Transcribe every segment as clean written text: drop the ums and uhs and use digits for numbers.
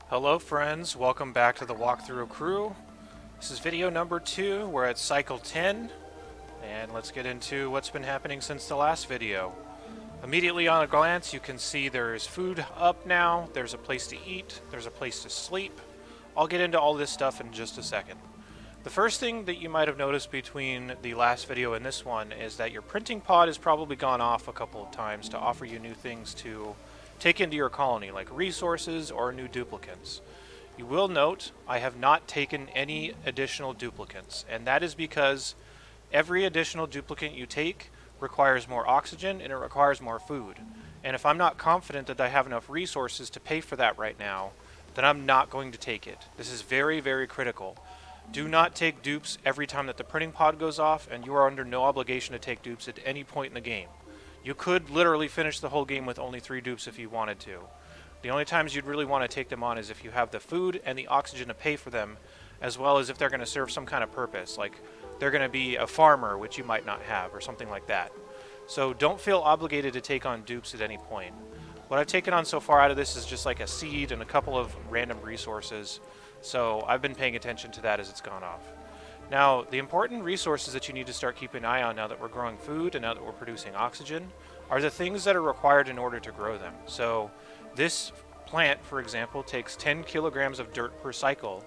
Hello friends, welcome back to the Walkthrough Crew. This is video number 2, we're at cycle 10, and let's get into what's been happening since the last video. Immediately on a glance you can see there's food up now, there's a place to eat, there's a place to sleep. I'll get into all this stuff in just a second. The first thing that you might have noticed between the last video and this one is that your printing pod has probably gone off a couple of times to offer you new things to take into your colony, like resources or new duplicants. You will note I have not taken any additional duplicants, and that is because every additional duplicant you take requires more oxygen and it requires more food. And if I'm not confident that I have enough resources to pay for that right now, then I'm not going to take it. This is very, very critical. Do not take dupes every time that the printing pod goes off, and you are under no obligation to take dupes at any point in the game. You could literally finish the whole game with only 3 dupes if you wanted to. The only times you'd really want to take them on is if you have the food and the oxygen to pay for them, as well as if they're going to serve some kind of purpose, like they're going to be a farmer, which you might not have, or something like that. So don't feel obligated to take on dupes at any point. What I've taken on so far out of this is just like a seed and a couple of random resources, so I've been paying attention to that as it's gone off. Now, the important resources that you need to start keeping an eye on now that we're growing food and now that we're producing oxygen are the things that are required in order to grow them. So this plant, for example, takes 10 kilograms of dirt per cycle.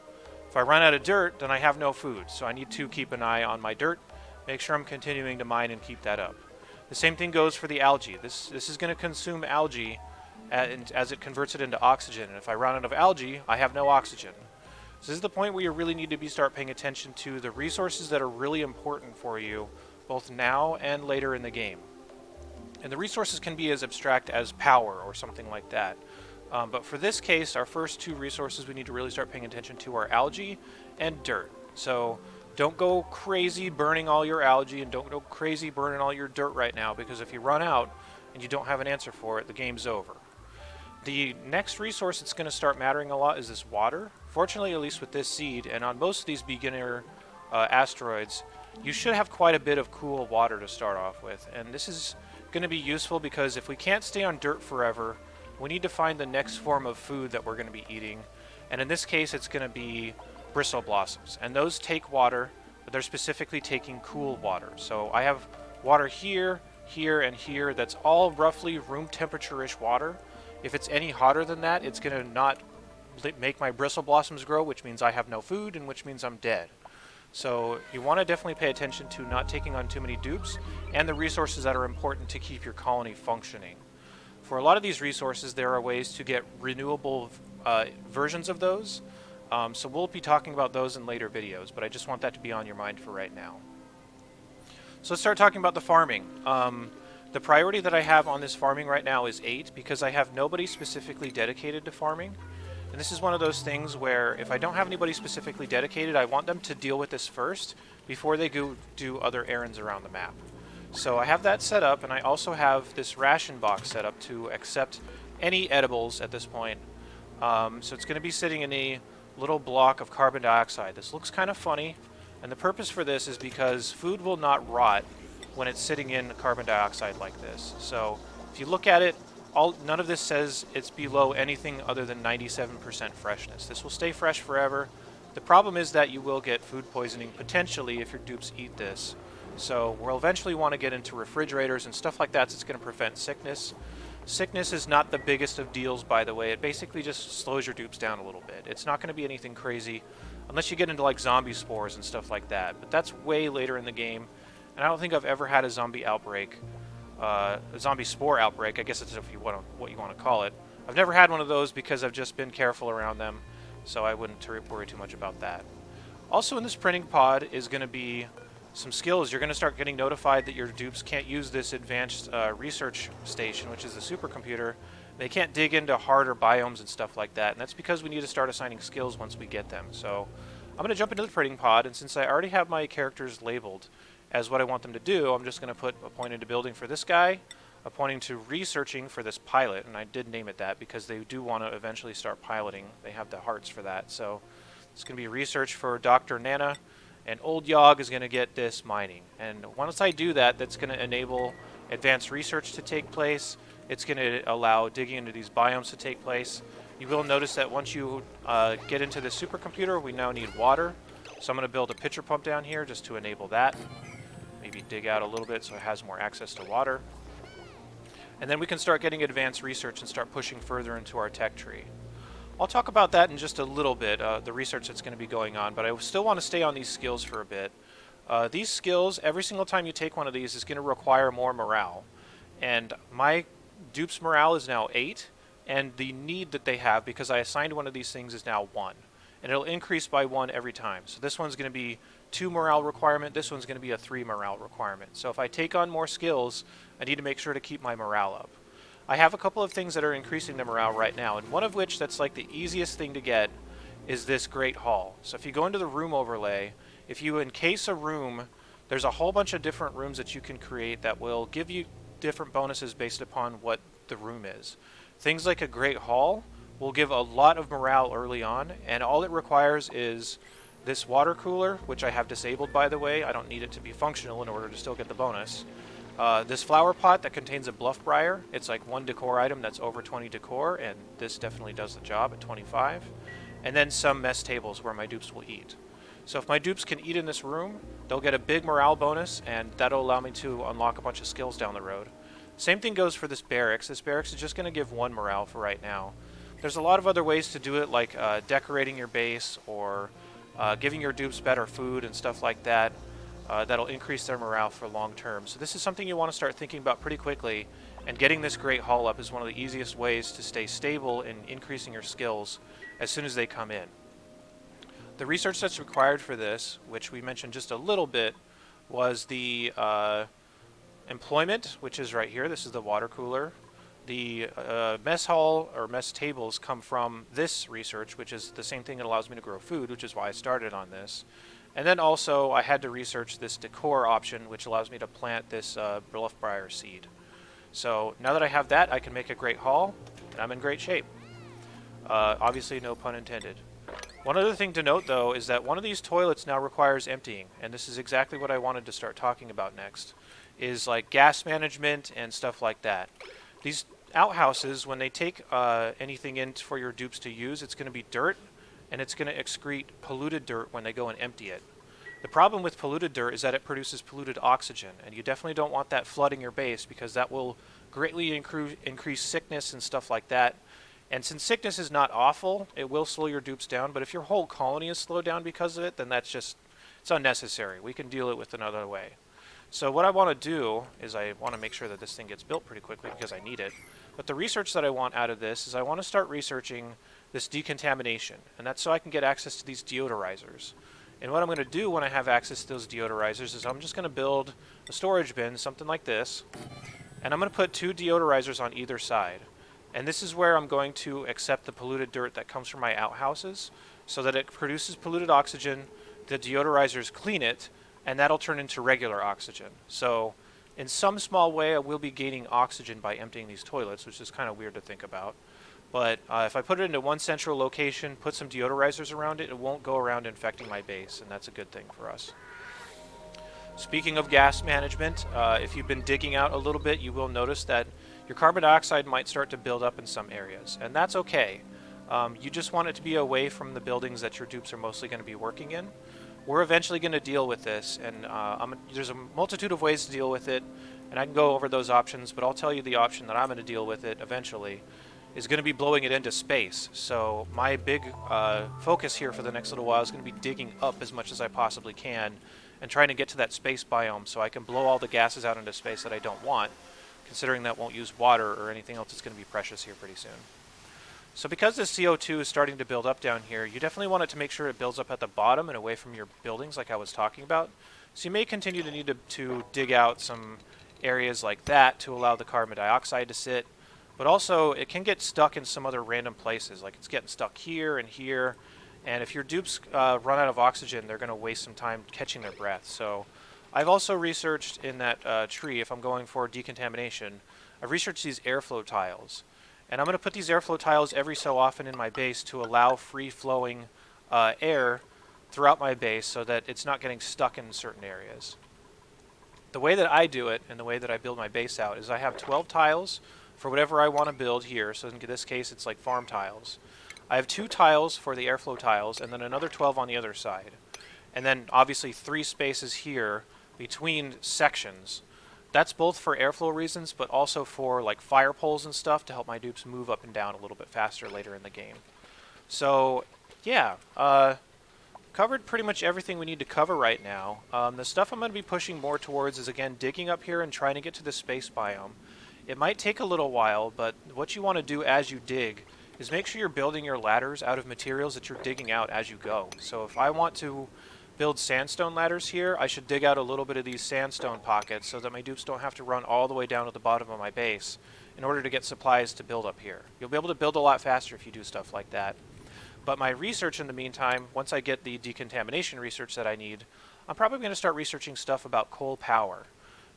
If I run out of dirt, then I have no food, so I need to keep an eye on my dirt, make sure I'm continuing to mine and keep that up. The same thing goes for the algae. This is going to consume algae as it converts it into oxygen, and if I run out of algae, I have no oxygen. So this is the point where you really need to start paying attention to the resources that are really important for you, both now and later in the game. And the resources can be as abstract as power or something like that. But for this case, our first 2 resources we need to really start paying attention to are algae and dirt. So don't go crazy burning all your algae and don't go crazy burning all your dirt right now, because if you run out and you don't have an answer for it, the game's over. The next resource that's going to start mattering a lot is this water. Fortunately, at least with this seed, and on most of these beginner asteroids, you should have quite a bit of cool water to start off with. And this is going to be useful because if we can't stay on dirt forever, we need to find the next form of food that we're going to be eating. And in this case, it's going to be bristle blossoms. And those take water, but they're specifically taking cool water. So I have water here, here, and here that's all roughly room temperature-ish water. If it's any hotter than that, it's going to not make my bristle blossoms grow, which means I have no food, and which means I'm dead. So you want to definitely pay attention to not taking on too many dupes, and the resources that are important to keep your colony functioning. For a lot of these resources, there are ways to get renewable versions of those, so we'll be talking about those in later videos, but I just want that to be on your mind for right now. So let's start talking about the farming. The priority that I have on this farming right now is 8 because I have nobody specifically dedicated to farming. And this is one of those things where if I don't have anybody specifically dedicated, I want them to deal with this first before they go do other errands around the map. So I have that set up, and I also have this ration box set up to accept any edibles at this point. So it's going to be sitting in a little block of carbon dioxide. This looks kind of funny, and the purpose for this is because food will not rot when it's sitting in carbon dioxide like this. So if you look at it, none of this says it's below anything other than 97% freshness. This will stay fresh forever. The problem is that you will get food poisoning potentially if your dupes eat this. So we'll eventually want to get into refrigerators and stuff like that, so it's going to prevent sickness. Sickness is not the biggest of deals, by the way. It basically just slows your dupes down a little bit. It's not going to be anything crazy unless you get into like zombie spores and stuff like that, but that's way later in the game. And I don't think I've ever had a zombie outbreak, a zombie spore outbreak, I guess it's what you want to call it. I've never had one of those because I've just been careful around them, so I wouldn't worry too much about that. Also in this printing pod is going to be some skills. You're going to start getting notified that your dupes can't use this advanced research station, which is the supercomputer. They can't dig into harder biomes and stuff like that, and that's because we need to start assigning skills once we get them. So I'm going to jump into the printing pod, and since I already have my characters labeled as what I want them to do, I'm just going to put a point into building for this guy, a point into researching for this pilot, and I did name it that because they do want to eventually start piloting. They have the hearts for that. So it's going to be research for Dr. Nana, and Old Yogg is going to get this mining. And once I do that, that's going to enable advanced research to take place. It's going to allow digging into these biomes to take place. You will notice that once you get into the supercomputer, we now need water. So I'm going to build a pitcher pump down here just to enable that. Maybe dig out a little bit so it has more access to water. And then we can start getting advanced research and start pushing further into our tech tree. I'll talk about that in just a little bit, the research that's going to be going on, but I still want to stay on these skills for a bit. These skills, every single time you take one of these, is going to require more morale. And my dupe's morale is now 8, and the need that they have, because I assigned one of these things, is now 1. And it'll increase by 1 every time. So this one's going to be 2 morale requirement, this one's going to be a 3 morale requirement. So if I take on more skills, I need to make sure to keep my morale up. I have a couple of things that are increasing the morale right now, and one of which that's like the easiest thing to get is this Great Hall. So if you go into the room overlay, if you encase a room, there's a whole bunch of different rooms that you can create that will give you different bonuses based upon what the room is. Things like a Great Hall will give a lot of morale early on, and all it requires is this water cooler, which I have disabled by the way. I don't need it to be functional in order to still get the bonus. This flower pot that contains a bluff briar, it's like 1 decor item that's over 20 decor, and this definitely does the job at 25. And then some mess tables where my dupes will eat. So if my dupes can eat in this room, they'll get a big morale bonus, and that'll allow me to unlock a bunch of skills down the road. Same thing goes for this barracks. This barracks is just going to give 1 morale for right now. There's a lot of other ways to do it, like decorating your base or giving your dupes better food and stuff like that. That'll increase their morale for long term. So this is something you want to start thinking about pretty quickly, and getting this Great Hall up is one of the easiest ways to stay stable in increasing your skills as soon as they come in. The research that's required for this, which we mentioned just a little bit, was the employment, which is right here. This is the water cooler. The mess hall or mess tables come from this research, which is the same thing that allows me to grow food, which is why I started on this. And then also I had to research this decor option, which allows me to plant this bluff briar seed. So now that I have that, I can make a Great Hall, and I'm in great shape. Obviously, no pun intended. One other thing to note, though, is that one of these toilets now requires emptying, and this is exactly what I wanted to start talking about next, is like gas management and stuff like that. These outhouses, when they take anything in for your dupes to use, it's going to be dirt, and it's going to excrete polluted dirt when they go and empty it. The problem with polluted dirt is that it produces polluted oxygen, and you definitely don't want that flooding your base, because that will greatly increase sickness and stuff like that. And since sickness is not awful, it will slow your dupes down, but if your whole colony is slowed down because of it, then that's just, it's unnecessary. We can deal it with another way. So what I want to do is I want to make sure that this thing gets built pretty quickly because I need it. But the research that I want out of this is I want to start researching this decontamination, and that's so I can get access to these deodorizers. And what I'm going to do when I have access to those deodorizers is I'm just going to build a storage bin, something like this, and I'm going to put 2 deodorizers on either side. And this is where I'm going to accept the polluted dirt that comes from my outhouses so that it produces polluted oxygen, the deodorizers clean it, and that'll turn into regular oxygen. So in some small way, I will be gaining oxygen by emptying these toilets, which is kind of weird to think about. But if I put it into one central location, put some deodorizers around it, it won't go around infecting my base, and that's a good thing for us. Speaking of gas management, if you've been digging out a little bit, you will notice that your carbon dioxide might start to build up in some areas, and that's okay. You just want it to be away from the buildings that your dupes are mostly going to be working in. We're eventually going to deal with this, and there's a multitude of ways to deal with it, and I can go over those options, but I'll tell you the option that I'm going to deal with it eventually is going to be blowing it into space. So my big focus here for the next little while is going to be digging up as much as I possibly can and trying to get to that space biome so I can blow all the gases out into space that I don't want, considering that won't use water or anything else that's going to be precious here pretty soon. So because this CO2 is starting to build up down here, you definitely want it to make sure it builds up at the bottom and away from your buildings like I was talking about. So you may continue to need to dig out some areas like that to allow the carbon dioxide to sit. But also, it can get stuck in some other random places, like it's getting stuck here and here. And if your dupes run out of oxygen, they're going to waste some time catching their breath. So I've also researched in that tree, if I'm going for decontamination, I've researched these airflow tiles. And I'm going to put these airflow tiles every so often in my base to allow free-flowing air throughout my base so that it's not getting stuck in certain areas. The way that I do it and the way that I build my base out is I have 12 tiles for whatever I want to build here. So in this case, it's like farm tiles. I have 2 tiles for the airflow tiles, and then another 12 on the other side. And then obviously 3 spaces here between sections. That's both for airflow reasons, but also for like fire poles and stuff to help my dupes move up and down a little bit faster later in the game. So, yeah, covered pretty much everything we need to cover right now. The stuff I'm going to be pushing more towards is, again, digging up here and trying to get to the space biome. It might take a little while, but what you want to do as you dig is make sure you're building your ladders out of materials that you're digging out as you go. So if I want to build sandstone ladders here, I should dig out a little bit of these sandstone pockets so that my dupes don't have to run all the way down to the bottom of my base in order to get supplies to build up here. You'll be able to build a lot faster if you do stuff like that. But my research in the meantime, once I get the decontamination research that I need, I'm probably going to start researching stuff about coal power.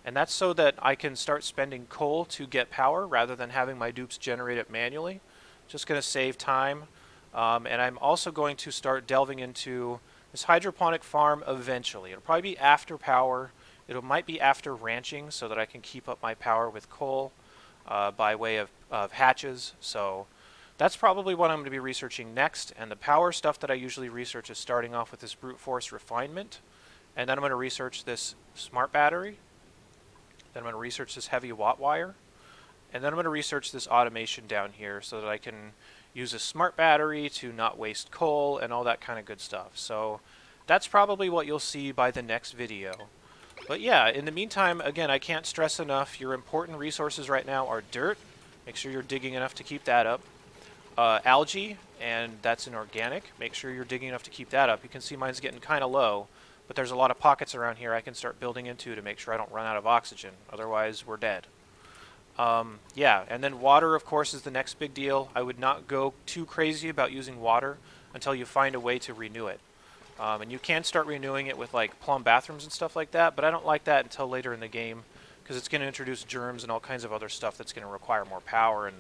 And that's so that I can start spending coal to get power rather than having my dupes generate it manually. Just going to save time. And I'm also going to start delving into this hydroponic farm eventually. It'll probably be after power. It might be after ranching so that I can keep up my power with coal by way of hatches. So that's probably what I'm going to be researching next. And the power stuff that I usually research is starting off with this brute force refinement. And then I'm going to research this smart battery. Then I'm going to research this heavy watt wire. And then I'm going to research this automation down here so that I can use a smart battery to not waste coal and all that kind of good stuff. So that's probably what you'll see by the next video. But yeah, in the meantime, again, I can't stress enough, your important resources right now are dirt. Make sure you're digging enough to keep that up. Algae, and that's an organic. Make sure you're digging enough to keep that up. You can see mine's getting kind of low, but there's a lot of pockets around here I can start building into to make sure I don't run out of oxygen. Otherwise, we're dead. Yeah, and then water, of course, is the next big deal. I would not go too crazy about using water until you find a way to renew it. And you can start renewing it with like plumb bathrooms and stuff like that, but I don't like that until later in the game because it's going to introduce germs and all kinds of other stuff that's going to require more power. And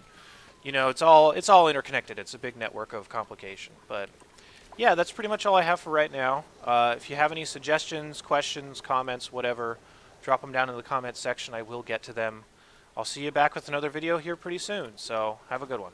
you know, it's all interconnected. It's a big network of complication. But yeah, that's pretty much all I have for right now. If you have any suggestions, questions, comments, whatever, drop them down in the comments section. I will get to them. I'll see you back with another video here pretty soon, so have a good one.